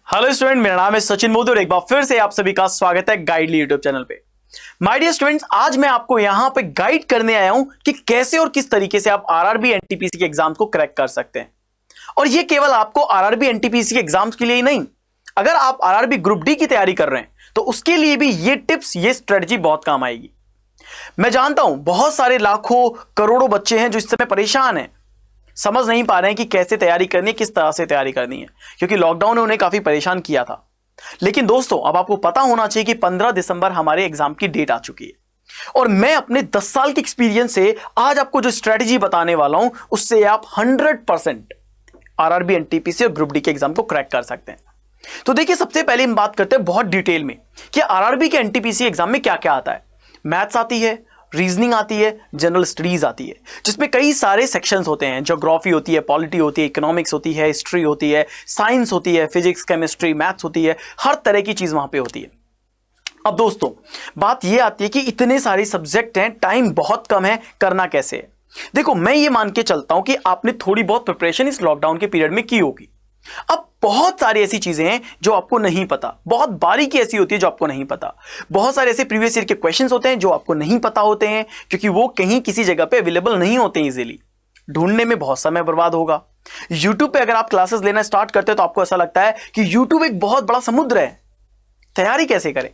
Hello student, मेरा नाम है सचिन मोदी और एक बार फिर से आप सभी का स्वागत है गाइडली यूट्यूब चैनल पे। माय डियर स्टूडेंट्स, आज मैं आपको यहां पे गाइड करने आया हूं कि कैसे और किस तरीके से आप आरआरबी एनटीपीसी के एग्जाम्स को क्रैक कर सकते हैं। और ये केवल आपको आरआरबी एनटीपीसी के एग्जाम्स के लिए ही नहीं, अगर आप आरआरबी ग्रुप डी की तैयारी कर रहे हैं तो उसके लिए भी ये टिप्स, ये स्ट्रेटजी बहुत काम आएगी। मैं जानता हूं बहुत सारे लाखों करोड़ों बच्चे हैं जो इस समय परेशान हैं, समझ नहीं पा रहे हैं कि कैसे तैयारी करनी है, किस तरह से तैयारी करनी है, क्योंकि लॉकडाउन ने उन्हें काफी परेशान किया था। लेकिन दोस्तों, अब आपको पता होना चाहिए कि 15 दिसंबर हमारे एग्जाम की डेट आ चुकी है और मैं अपने 10 साल के एक्सपीरियंस से आज आपको जो स्ट्रेटजी बताने वाला हूं उससे आप 100% आरआरबी एनटीपीसी और ग्रुप डी के एग्जाम को क्रैक कर सकते हैं। तो देखिए, सबसे पहले हम बात करते हैं बहुत डिटेल में कि आरआरबी के एनटीपीसी एग्जाम में क्या क्या आता है। मैथ्स आती है, रीजनिंग आती है, जनरल स्टडीज आती है, जिसमें कई सारे सेक्शंस होते हैं। ज्योग्राफी होती है, पॉलिटी होती है, इकोनॉमिक्स होती है, हिस्ट्री होती है, साइंस होती है, फिजिक्स, केमिस्ट्री, मैथ्स होती है, हर तरह की चीज वहां पे होती है। अब दोस्तों, बात यह आती है कि इतने सारे सब्जेक्ट हैं, टाइम बहुत कम है, करना कैसे है। देखो, मैं ये मान के चलता हूं कि आपने थोड़ी बहुत प्रिपरेशन इस लॉकडाउन के पीरियड में की होगी। अब बहुत सारी ऐसी चीजें हैं जो आपको नहीं पता, बहुत बारीकी ऐसी होती है जो आपको नहीं पता, बहुत सारे ऐसे प्रीवियस ईयर के क्वेश्चंस होते हैं जो आपको नहीं पता होते हैं, क्योंकि वो कहीं किसी जगह पे अवेलेबल नहीं होते हैं इजीली। ढूंढने में बहुत समय बर्बाद होगा। यूट्यूब पे अगर आप क्लासेस लेना स्टार्ट करते हैं तो आपको ऐसा लगता है कि यूट्यूब एक बहुत बड़ा समुद्र है, तैयारी कैसे करें,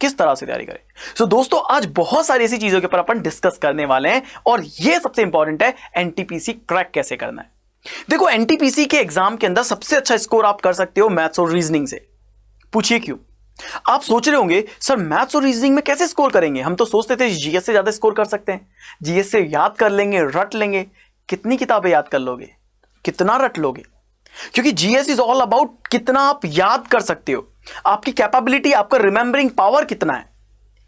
किस तरह से तैयारी करें। सो दोस्तों, आज बहुत सारी ऐसी चीजों के ऊपर अपन डिस्कस करने वाले हैं और यह सबसे इंपॉर्टेंट है, एनटीपीसी क्रैक कैसे करना है। देखो, एनटीपीसी के एग्जाम के अंदर सबसे अच्छा स्कोर आप कर सकते हो मैथ्स और रीजनिंग से। पूछिए क्यों? आप सोच रहे होंगे, सर मैथ्स और रीजनिंग में कैसे स्कोर करेंगे? हम तो सोचते थे जीएस से ज्यादा स्कोर कर सकते हैं, जीएस से याद कर लेंगे, रट लेंगे। कितनी किताबें याद कर लोगे, कितना रट लोगे? क्योंकि जीएस इज ऑल अबाउट कितना आप याद कर सकते हो, आपकी कैपेबिलिटी, आपका रिमेंबरिंग पावर कितना है,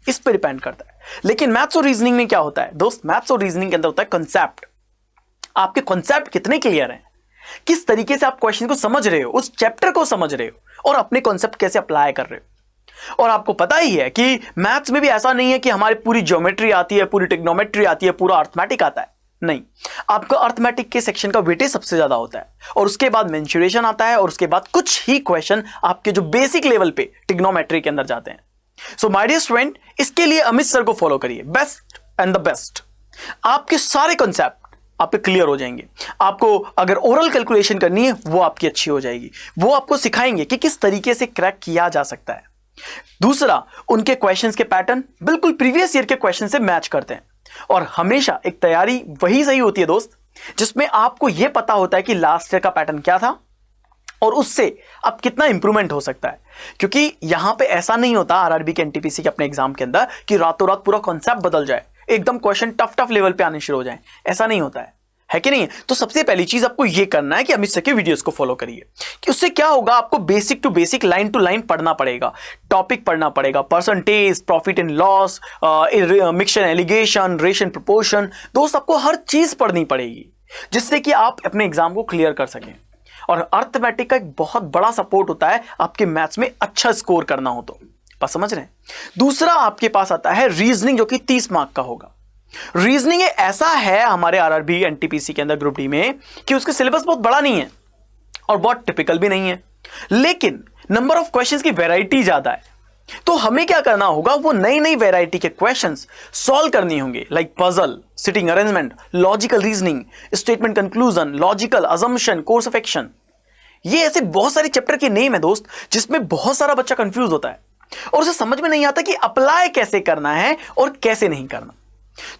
इस पर डिपेंड करता है। लेकिन मैथ्स और रीजनिंग में क्या होता है दोस्त? मैथ्स और रीजनिंग के अंदर होता है कंसेप्ट। आपके कॉन्सेप्ट कितने क्लियर हैं, किस तरीके से आप क्वेश्चन को समझ रहे हो, उस चैप्टर को समझ रहे हो और अपने कॉन्सेप्ट कैसे अप्लाई कर रहे हो। और आपको पता ही है कि मैथ्स में भी ऐसा नहीं है कि हमारी पूरी ज्योमेट्री आती है, पूरी ट्रिग्नोमेट्री आती है, पूरा अर्थमेटिक आता है। नहीं, आपका अर्थमेटिक के सेक्शन का वेटेज सबसे ज्यादा होता है और उसके बाद मेंसुरेशन आता है और उसके बाद कुछ ही क्वेश्चन आपके जो बेसिक लेवल पे ट्रिग्नोमेट्री के अंदर जाते हैं। सो माय डियर स्टूडेंट, इसके लिए अमित सर को फॉलो करिए, बेस्ट एंड द बेस्ट। आपके सारे कॉन्सेप्ट आप पे क्लियर हो जाएंगे। आपको अगर ओरल कैलकुलेशन करनी है वो आपकी अच्छी हो जाएगी, वो आपको सिखाएंगे कि किस तरीके से क्रैक किया जा सकता है। दूसरा, उनके क्वेश्चंस के पैटर्न बिल्कुल प्रीवियस ईयर के क्वेश्चन से मैच करते हैं और हमेशा एक तैयारी वही सही होती है दोस्त, जिसमें आपको यह पता होता है कि लास्ट ईयर का पैटर्न क्या था और उससे अब कितना इंप्रूवमेंट हो सकता है। क्योंकि यहां पे ऐसा नहीं होता आरआरबी के एनटीपीसी के अपने एग्जाम के अंदर कि रातों रात पूरा कॉन्सेप्ट बदल जाए, एकदम क्वेश्चन टफ लेवल पे आने शुरू हो जाए, ऐसा नहीं होता है कि नहीं? तो सबसे पहली चीज आपको यह करना है कि अमित सर के वीडियोस को फॉलो करिए, कि उससे क्या होगा, आपको basic to basic, line to line पढ़ना पड़ेगा, टॉपिक पढ़ना पड़ेगा, percentage, profit and loss, mixture alligation, ratio proportion. दोस्त, आपको हर चीज पढ़नी पड़ेगी जिससे कि आप अपने एग्जाम को क्लियर कर सकें। और अर्थमेटिक का एक बहुत बड़ा सपोर्ट होता है आपके मैथ्स में अच्छा स्कोर करना हो तो, बस समझ रहे हैं। दूसरा आपके पास आता है रीजनिंग, जो कि 30 मार्क का होगा। रीजनिंग ऐसा है हमारे आरआरबी एनटीपीसी के अंदर ग्रुप डी में कि उसका सिलेबस बहुत बड़ा नहीं है और बहुत टिपिकल भी नहीं है, लेकिन नंबर ऑफ क्वेश्चंस की वैरायटी ज्यादा है। तो हमें क्या करना होगा, वो नई नई वैरायटी के क्वेश्चंस सॉल्व करनी होंगे, like puzzle, sitting arrangement, logical reasoning, statement conclusion, logical assumption, course of action. ये ऐसे बहुत सारे चैप्टर के नेम है दोस्त, जिसमें बहुत सारा बच्चा कंफ्यूज होता है और उसे समझ में नहीं आता कि अप्लाई कैसे करना है और कैसे नहीं करना।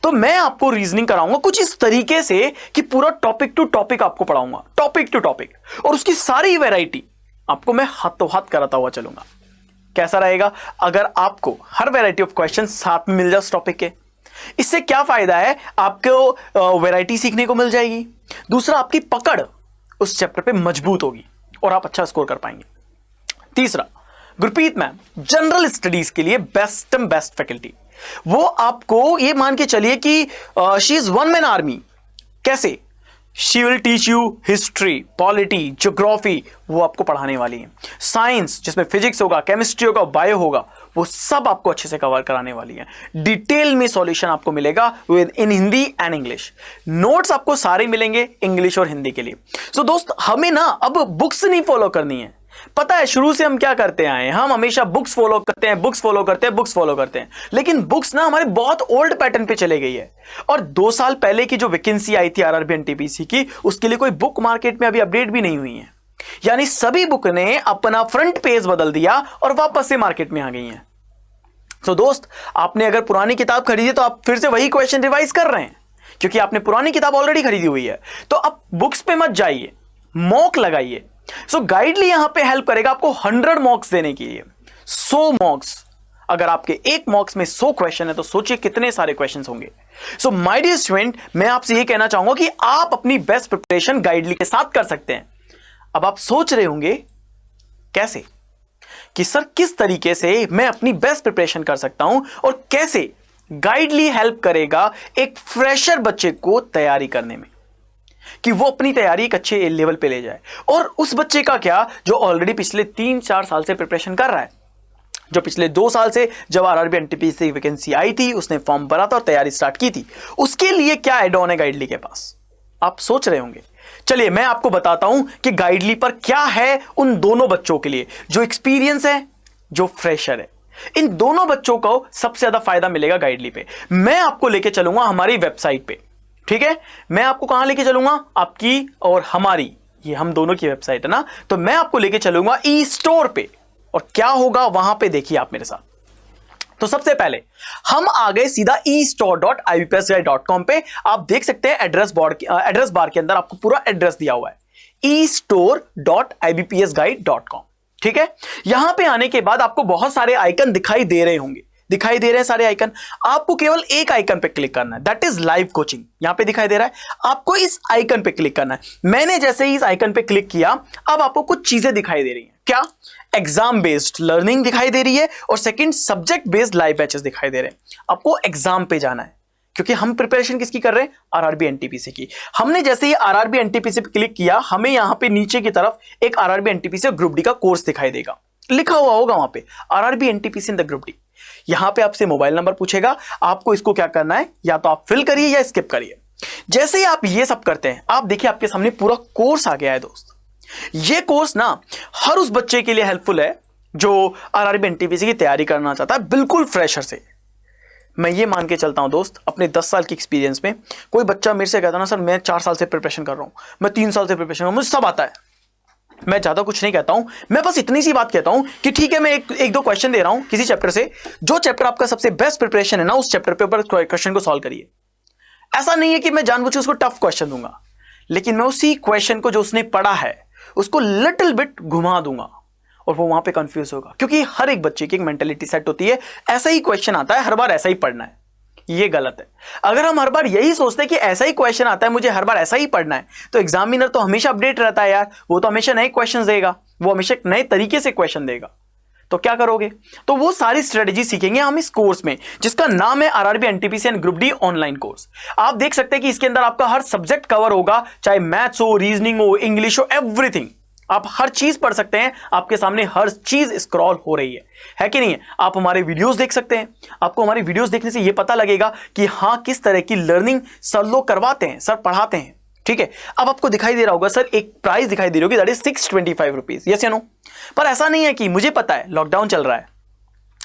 तो मैं आपको रीजनिंग कराऊंगा कुछ इस तरीके से कि पूरा टॉपिक टू टॉपिक आपको पढ़ाऊंगा, टॉपिक टू टॉपिक, और उसकी सारी वैरायटी आपको मैं हाथों हाथ कराता हुआ चलूंगा। कैसा रहेगा अगर आपको हर वैरायटी ऑफ क्वेश्चन साथ में मिल जाए उस टॉपिक के? इससे क्या फायदा है, आपको वैरायटी सीखने को मिल जाएगी, दूसरा आपकी पकड़ उस चैप्टर पे मजबूत होगी और आप अच्छा स्कोर कर पाएंगे। तीसरा, गुरप्रीत मैम जनरल स्टडीज के लिए बेस्ट फैकल्टी। वो आपको ये मान के चलिए कि she is one man army. कैसे? She will teach you history, polity, geography, वो आपको पढ़ाने वाली है। साइंस, जिसमें फिजिक्स होगा, केमिस्ट्री होगा, बायो होगा, वो सब आपको अच्छे से कवर कराने वाली है। डिटेल में सॉल्यूशन आपको मिलेगा with in Hindi and English. Notes आपको सारे मिलेंगे इंग्लिश और हिंदी के लिए। सो दोस्त, हमें ना अब बुक्स नहीं फॉलो करनी है, पता है शुरू से हम क्या करते आए हैं, हम हमेशा बुक्स फॉलो करते हैं, बुक्स फॉलो करते हैं, बुक्स फॉलो करते हैं, लेकिन बुक्स ना हमारे बहुत ओल्ड पैटर्न पे चले गई है। और 2 साल पहले की जो वैकेंसी आई थी आरआरबी एनटीपीसी की, उसके लिए कोई बुक मार्केट में अभी अपडेट भी नहीं हुई है। यानी सभी बुक ने अपना फ्रंट पेज बदल दिया और वापस से मार्केट में आ गई हैं। तो दोस्त, आपने अगर पुरानी किताब खरीदी तो आप फिर से वही क्वेश्चन रिवाइज कर रहे हैं, क्योंकि आपने पुरानी किताब ऑलरेडी खरीदी हुई है। तो अब बुक्स पे मत जाइए, मॉक लगाइए। सो गाइडली यहां पे हेल्प करेगा आपको 100 मॉक्स देने के लिए, 100 मॉक्स। अगर आपके एक मॉक्स में 100 क्वेश्चन है तो सोचिए कितने सारे क्वेश्चन होंगे। सो माय डियर स्टूडेंट, मैं आपसे यह कहना चाहूंगा कि आप अपनी बेस्ट प्रिपरेशन गाइडली के साथ कर सकते हैं। अब आप सोच रहे होंगे कैसे, कि सर किस तरीके से मैं अपनी बेस्ट प्रिपरेशन कर सकता हूं और कैसे गाइडली हेल्प करेगा एक फ्रेशर बच्चे को तैयारी करने में, कि वो अपनी तैयारी एक अच्छे लेवल पे ले जाए। और उस बच्चे का क्या जो ऑलरेडी पिछले 3-4 साल से प्रिपरेशन कर रहा है, जो पिछले 2 साल से जब आरआरबी एनटीपीसी की वैकेंसी आई थी उसने फॉर्म भरा था और तैयारी स्टार्ट की थी, उसके लिए क्या एड ऑन है गाइडली के पास, आप सोच रहे होंगे। चलिए मैं आपको बताता हूं कि गाइडली पर क्या है उन दोनों बच्चों के लिए, जो एक्सपीरियंस है, जो फ्रेशर है। इन दोनों बच्चों को सबसे ज्यादा फायदा मिलेगा गाइडली पे। मैं आपको लेके चलूंगा हमारी वेबसाइट पे, ठीक है। मैं आपको कहां लेके चलूंगा, आपकी और हमारी, ये हम दोनों की वेबसाइट है ना, तो मैं आपको लेके चलूंगा ई स्टोर पे। और क्या होगा वहां पे देखिए आप मेरे साथ। तो सबसे पहले हम आ गए सीधा e-store.ibpsguide.com पे। आप देख सकते हैं एड्रेस बार के अंदर आपको पूरा एड्रेस दिया हुआ है, e-store.ibpsguide.com, ठीक है। यहां पे आने के बाद आपको बहुत सारे आइकन दिखाई दे रहे होंगे, दिखाई दे रहे हैं सारे आइकन। आपको केवल एक आइकन पे क्लिक करना है, दैट इज लाइव कोचिंग। यहां पे दिखाई दे रहा है, आपको इस आइकन पे क्लिक करना है। मैंने जैसे ही इस आइकन पे क्लिक किया, अब आपको कुछ चीजें दिखाई दे रही हैं। क्या? एग्जाम बेस्ड लर्निंग दिखाई दे रही है और second subject based live batches दिखाई दे रहे हैं। आपको एग्जाम पे जाना है, क्योंकि हम प्रिपरेशन किसकी कर रहे हैं, आरआरबी एनटीपीसी की। हमने जैसे ही आरआरबी एनटीपीसी पे क्लिक किया, हमें यहां पे नीचे की तरफ एक आरआरबी एनटीपीसी ग्रुप डी का कोर्स दिखाई देगा, लिखा हुआ होगा वहां पे RRB NTPC in the group D. यहां पे आपसे मोबाइल नंबर पूछेगा, आपको इसको क्या करना है, या तो आप फिल करिए या स्किप करिए। जैसे ही आप ये सब करते हैं, आप देखिए आपके सामने पूरा कोर्स आ गया है दोस्त। ये कोर्स ना हर उस बच्चे के लिए हेल्पफुल है जो आरआरबी एनटीपीसी की तैयारी करना चाहता है, बिल्कुल फ्रेशर से। मैं ये मान के चलता हूं दोस्त, अपने 10 साल के एक्सपीरियंस में, कोई बच्चा मेरे से कहता ना सर मैं 4 साल से प्रिपरेशन कर रहा हूं, मैं 3 साल से प्रिपरेशन कर रहा हूं, मुझे सब आता है। मैं ज्यादा कुछ नहीं कहता हूं, मैं बस इतनी सी बात कहता हूं कि ठीक है मैं एक दो क्वेश्चन दे रहा हूं किसी चैप्टर से, जो चैप्टर आपका सबसे बेस्ट प्रिपरेशन है ना, उस चैप्टर पे ऊपर क्वेश्चन को सॉल्व करिए। ऐसा नहीं है कि मैं जानबूझ के उसको टफ क्वेश्चन दूंगा, लेकिन मैं उसी क्वेश्चन को जो उसने पढ़ा है उसको लिटिल बिट घुमा दूंगा और वो वहां पे कंफ्यूज होगा, क्योंकि हर एक बच्चे की एक मेंटेलिटी सेट होती है, ऐसा ही क्वेश्चन आता है हर बार ऐसा ही पढ़ना है। ये गलत है। अगर हम हर बार यही सोचते हैं कि ऐसा ही क्वेश्चन आता है मुझे हर बार ऐसा ही पढ़ना है, तो एग्जामिनर तो हमेशा अपडेट रहता है यार, वो तो हमेशा नए क्वेश्चन देगा, वो हमेशा नए तरीके से क्वेश्चन देगा। तो क्या करोगे, तो वो सारी स्ट्रेटेजी सीखेंगे हम इस कोर्स में, जिसका नाम है RRB NTPC and group D online course. आप देख सकते हैं कि इसके अंदर आपका हर सब्जेक्ट कवर होगा, चाहे मैथ्स हो, रीजनिंग हो, इंग्लिश हो, एवरीथिंग। आप हर चीज पढ़ सकते हैं, आपके सामने हर चीज स्क्रॉल हो रही है कि नहीं है। आप हमारे वीडियोस देख सकते हैं, आपको हमारे वीडियोस देखने से यह पता लगेगा कि हाँ किस तरह की लर्निंग सर लोग करवाते हैं, सर पढ़ाते हैं, ठीक है। अब आपको दिखाई दे रहा होगा सर, एक प्राइस दिखाई दे रही होगी, दैट इज 625 रुपीज, यस या नो। पर ऐसा नहीं है कि मुझे पता है लॉकडाउन चल रहा है,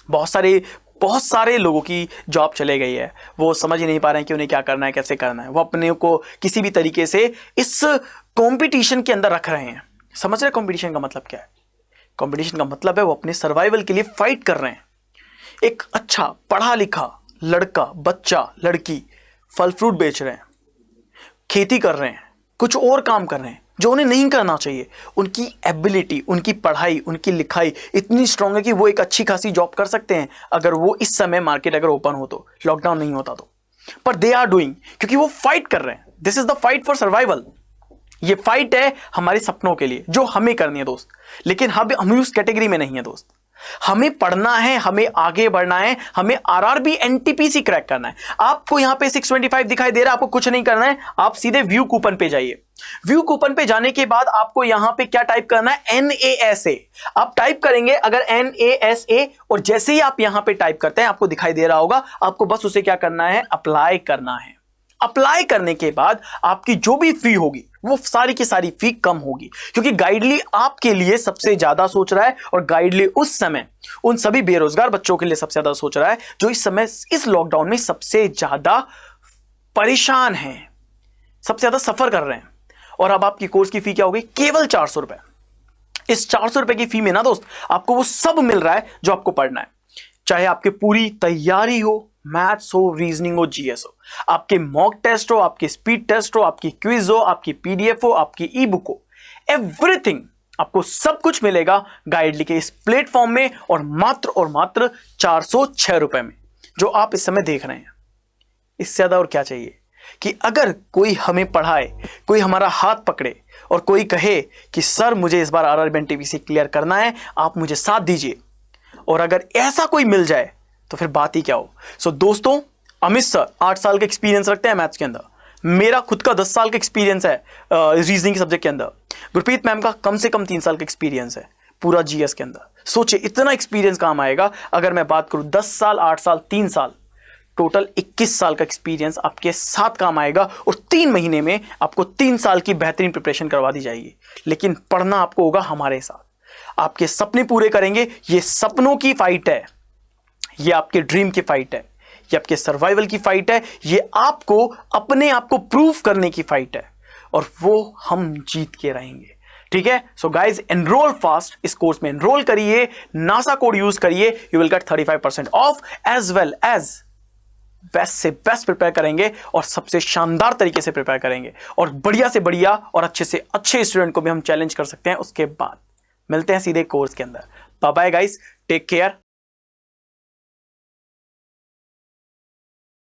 बहुत सारे लोगों की जॉब चले गई है, वो समझ ही नहीं पा रहे हैं कि उन्हें क्या करना है, कैसे करना है। वो अपने को किसी भी तरीके से इस कंपटीशन के अंदर रख रहे हैं। समझ रहे कंपटीशन का मतलब क्या है? कंपटीशन का मतलब है वो अपने सर्वाइवल के लिए फाइट कर रहे हैं। एक अच्छा पढ़ा लिखा लड़का, बच्चा, लड़की फल फ्रूट बेच रहे हैं, खेती कर रहे हैं, कुछ और काम कर रहे हैं जो उन्हें नहीं करना चाहिए। उनकी एबिलिटी, उनकी पढ़ाई, उनकी लिखाई इतनी स्ट्रांग है कि वो एक अच्छी खासी जॉब कर सकते हैं अगर वो इस समय मार्केट अगर ओपन हो तो, लॉकडाउन नहीं होता तो। पर दे आर डूइंग, क्योंकि वो फाइट कर रहे हैं। This is the fight for survival. ये फाइट है हमारे सपनों के लिए, जो हमें करनी है दोस्त। लेकिन हम उस कैटेगरी में नहीं है दोस्त। हमें पढ़ना है, हमें आगे बढ़ना है, हमें आरआरबी एनटीपीसी क्रैक करना है। आपको यहां पे 625 दिखाई दे रहा है, आपको कुछ नहीं करना है, आप सीधे व्यू कूपन पे जाइए। व्यू कूपन पे जाने के बाद आपको यहां पे क्या टाइप करना है, NASA। आप टाइप करेंगे अगर NASA, और जैसे ही आप यहां पे टाइप करते हैं आपको दिखाई दे रहा होगा, आपको बस उसे क्या करना है, अप्लाई करना है। अप्लाई करने के बाद आपकी जो भी फी होगी वो सारी की सारी फी कम होगी, क्योंकि गाइडली आपके लिए सबसे ज्यादा सोच रहा है और गाइडली उस समय उन सभी बेरोजगार बच्चों के लिए सबसे ज्यादा सोच रहा है जो इस समय इस लॉकडाउन में सबसे ज्यादा परेशान हैं, सबसे ज्यादा सफर कर रहे हैं। और अब आपकी कोर्स की फी क्या होगी? केवल 400 रुपए। इस 400 रुपए की फी में ना दोस्त आपको वो सब मिल रहा है जो आपको पढ़ना है, चाहे आपकी पूरी तैयारी हो, मैथ्स हो, रीजनिंग हो, जीएस हो, आपके मॉक टेस्ट हो, आपकी स्पीड टेस्ट हो, आपकी क्विज हो, आपकी पीडीएफ हो, आपकी ई बुक हो, एवरीथिंग आपको सब कुछ मिलेगा गाइडली के इस प्लेटफॉर्म में और मात्र 406 रुपए में, जो आप इस समय देख रहे हैं। इससे ज्यादा और क्या चाहिए कि अगर कोई हमें पढ़ाए, कोई हमारा हाथ पकड़े और कोई कहे कि सर मुझे इस बार आरआरबी एनटीपीसी क्लियर करना है, आप मुझे साथ दीजिए, और अगर ऐसा कोई मिल जाए तो फिर बात ही क्या हो। सो दोस्तों, अमित सर 8 साल का एक्सपीरियंस रखते हैं मैथ्स के अंदर, मेरा खुद का 10 साल का एक्सपीरियंस है रीजनिंग के सब्जेक्ट के अंदर, गुरप्रीत मैम का कम से कम 3 साल का एक्सपीरियंस है पूरा जीएस के अंदर। सोचिए इतना एक्सपीरियंस काम आएगा। अगर मैं बात करूं 10 साल, 8 साल, 3 साल, टोटल 21 साल का एक्सपीरियंस आपके साथ काम आएगा और 3 महीने में आपको 3 साल की बेहतरीन प्रिपरेशन करवा दी जाएगी। लेकिन पढ़ना आपको होगा हमारे साथ, आपके सपने पूरे करेंगे। ये सपनों की फाइट है, ये आपके ड्रीम की फाइट है, ये आपके सर्वाइवल की फाइट है, ये आपको अपने आप को प्रूव करने की फाइट है, और वो हम जीत के रहेंगे। ठीक है? सो गाइज, एनरोल फास्ट, इस कोर्स में एनरोल करिए, नासा कोड यूज करिए, you will get 35% off, as well as best से बेस्ट प्रिपेयर करेंगे और सबसे शानदार तरीके से प्रिपेयर करेंगे, और बढ़िया से बढ़िया और अच्छे से अच्छे स्टूडेंट को भी हम चैलेंज कर सकते हैं। उसके बाद मिलते हैं सीधे कोर्स के अंदर। Bye bye guys, take care.